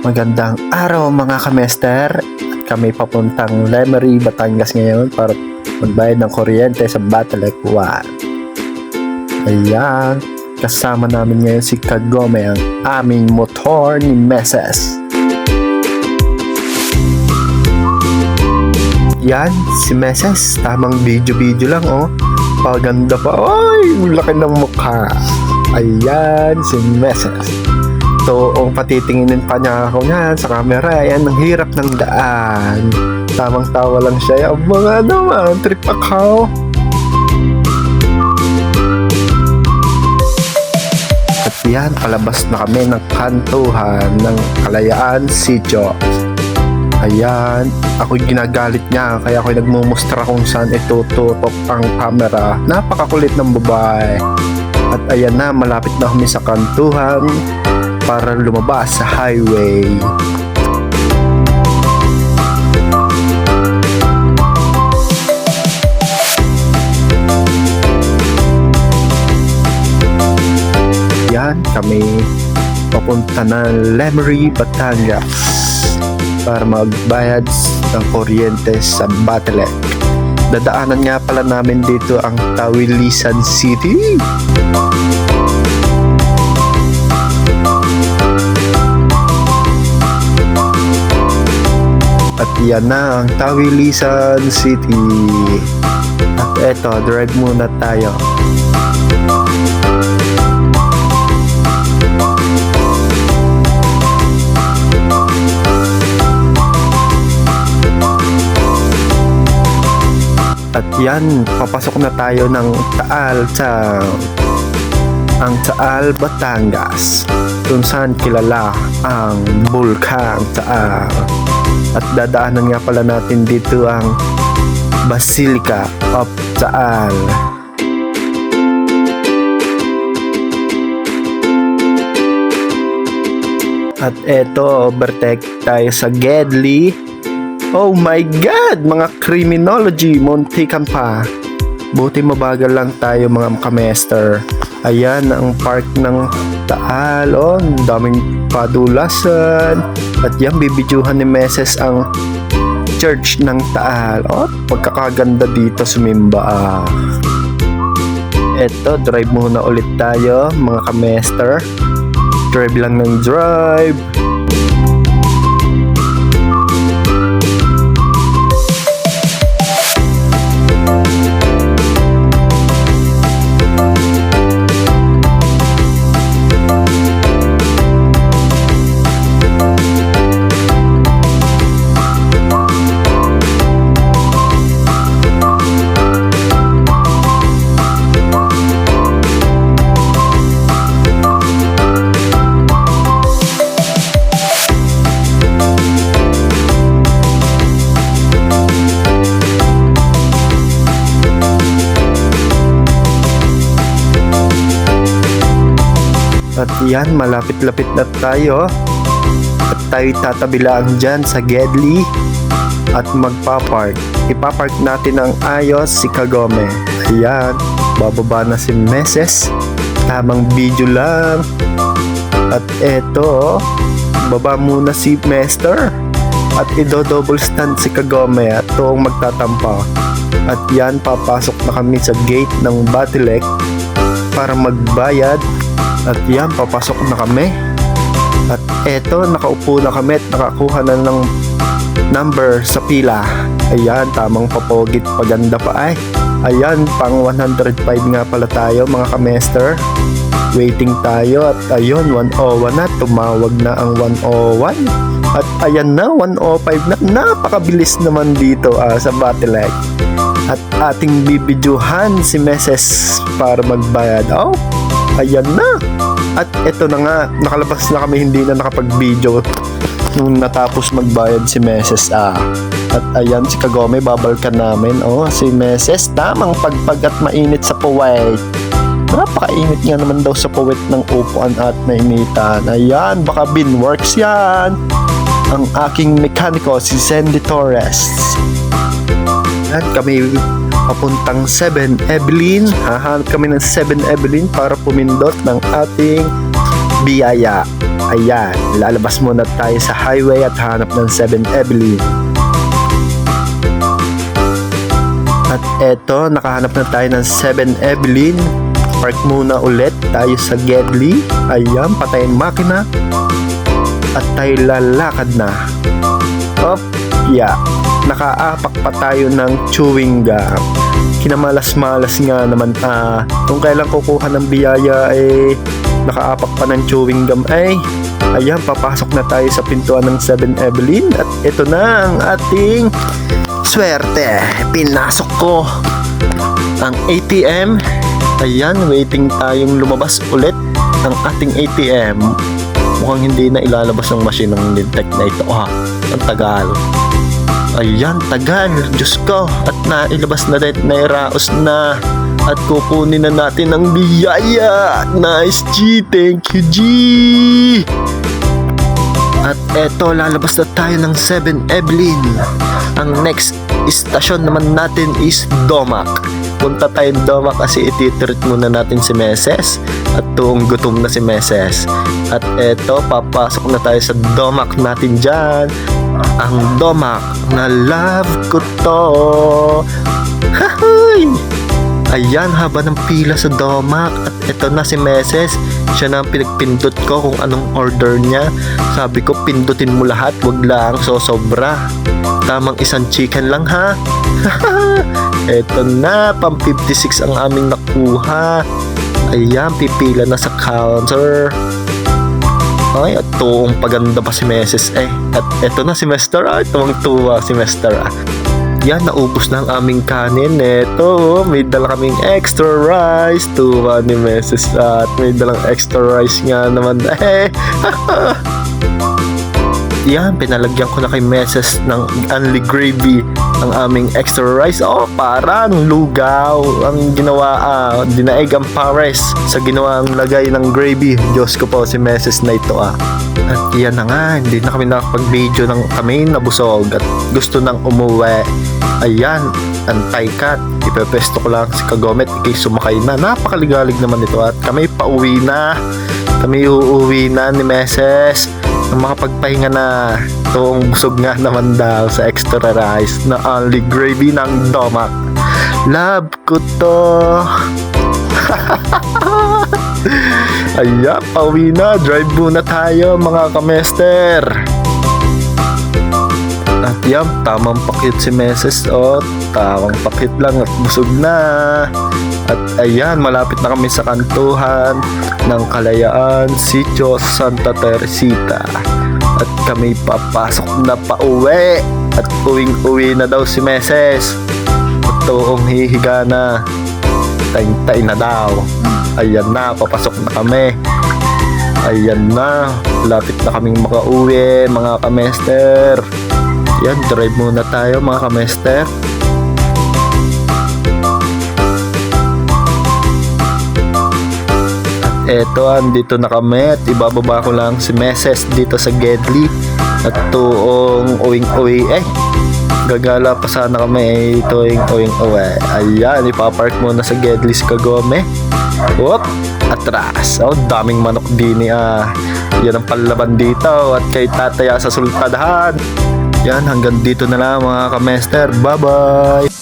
Magandang araw mga kamester. At kami papuntang Lemery, Batangas ngayon para magbayad ng kuryente sa Battle 1. Ayan, kasama namin ngayon si Kagome, ang aming motor ni Meses. Yan, si Meses, tamang video lang oh. Paganda pa, ay, laki ng mukha. Ayan, si Meses. So, patitinginin pa niya ako nga sa camera. Ayan, ang hirap ng daan. Tamang tawa lang siya. Aba nga naman, trip ako. At yan, palabas na kami ng kantuhan ng Kalayaan Sitio. Ayan, ako'y ginagalit niya. Kaya ako'y nagmumustra kung saan itututok ang camera. Napakakulit ng babae. At ayan na, malapit na kami sa kantuhan para lumabas sa highway. Yan, kami papunta ng Lemery, Batangas para magbayad ng kuryente sa Battle. Dadaanan nga pala namin dito ang Tawilisan City. At yan na ang Tawilisan City. At eto, drive muna tayo. At yan, papasok na tayo ng Taal ang Taal, Batangas, kung saan kilala ang Bulkang Taal. At dadaanan nga pala natin dito ang Basilica of Taal. At eto, overtake tayo sa Gedli. Oh my God! Mga criminology, muntikan pa. Buti mabagal lang tayo mga kamester. Ayan ang park ng Taal. Oh, daming padulasan. At yan, bibidyuhan ni Meses ang church ng Taal. Oh, pagkakaganda dito sumimba. Eto, drive muna ulit tayo mga kamester. Drive lang ng drive. At yan, malapit-lapit na tayo. At tayo tatabi lang dyan sa Gedli at magpapark. Ipapark natin ang ayos si Kagome. Ayan, bababa na si Meses. Tamang video lang. At eto, baba muna si Mester. At ido-double stand si Kagome at toong magtatampa. At yan, papasok na kami sa gate ng Battle para magbayad. At yan, papasok na kami. At eto, nakaupo na kami at nakakuha na ng number sa pila. Ayan, tamang papogit, paganda pa ay. Ayan, pang 105 nga pala tayo mga kamester. Waiting tayo at ayun, 101 na. Tumawag na ang 101. At ayan na, 105 na. Napakabilis naman dito sa Battle. At ating bibidyuhan si Meses para magbayad. Oh, ayan na. At eto na nga, nakalabas na kami, hindi na nakapag-video nung natapos magbayad si Meses. At ayan, si Kagome, babalkan namin. Oh, si Meses, tamang pagpag at mainit sa puwet. Napakainit nga naman daw sa puwet ng upuan at nainitan. Ayan, baka binworks yan. Ang aking mekaniko, si Sandy Torres. At kami papuntang 7-Evelyn. Hahanap kami ng 7-Evelyn para pumindot ng ating biyaya. Ayan, lalabas muna tayo sa highway at hanap ng 7 Evelyn. At eto, nakahanap na tayo ng 7 Evelyn. Park muna ulit tayo sa Gedli. Ayan, patayin makina. At tayo lalakad na. Op, yeah. Nakaapak pa tayo ng chewing gum. Kinamalas-malas nga naman kung kailan kukuha ng biyaya nakaapak pa ng chewing gum ayan, papasok na tayo sa pintuan ng 7 Evelyn. At ito na ang ating swerte. Pinasok ko ang ATM. Ayan, waiting tayong lumabas ulit ng ating ATM. Mukhang hindi na ilalabas ng machine ng Nintec na ito. Ang tagal. Ayan, tagal. Diyos ko. At nailabas na rin, nairaos na. At kukunin na natin ang biyaya. Nice, G. Thank you, G. At eto, lalabas na tayo ng 7 Evelyn. Ang next istasyon naman natin is Domac. Punta tayong Domac kasi ititreat muna natin si Meses. At tuong gutom na si Meses. At eto, papasok na tayo sa Domac natin dyan. Ang Domac na love ko to. Hahay! Ayan, haba ng pila sa Domac. At eto na si Meses. Siya na ang pinagpindot ko kung anong order niya. Sabi ko, pindutin mo lahat, wag lang sobra. Tamang isang chicken lang ha. Eto na, pang 56 ang aming nakuha. Ayan, pipila na sa counter. Ay, at tuong paganda pa si Meses At eto na si Mr. Tuwang-tuwa si Mr. Yan, naubos na ang aming kanin. Eto, may dala kaming extra rice. Tuwa ni Meses at may dalang extra rice nga naman. Yan, pinalagyan ko na kay Meses ng only gravy ang aming extra rice. Parang lugaw ang ginawa, dinaig ang pares sa ginawang lagay ng gravy. Diyos ko po si Meses na ito At yan na nga, hindi na kami nakapag-video ng kami nabusog at gusto nang umuwi. Ayan, antay-cut. Ipepesto ko lang si Kagomet ikay sumakay na. Napakaligalig naman ito at kami pauwi na. Kami uuwi na ni Meses. Makapagpahinga na. Tuong busog nga naman daw sa extra rice na only gravy ng Domac. Love ko to. Ayan, pauwi na. Drive muna tayo mga kamester. At yan, tamang pakit si Meses. Tamang pakit lang at busog na. At ayan, malapit na kami sa kantuhan ng Kalayaan, Sitio Santa Teresita. At kami papasok na pauwi. At uwing-uwi na daw si Meses. At tuong hihiga na. Tay-tay na daw. Ayan na, papasok na kami. Ayan na, lapit na kaming makauwi mga kamester. Yan, drive muna tayo mga kamester. Eto, andito na kami at ibababa ko lang si Meses dito sa Gedli. At tuong uwing-uwi gagala pa sana kami tuwing uwi. Ayan, ipapark muna sa Gedli si Kagome. Atras. Daming manok din yan ang palaban dito. At kay Tataya sa Sultanahan. Yan, hanggang dito na lang mga kamester. Bye bye.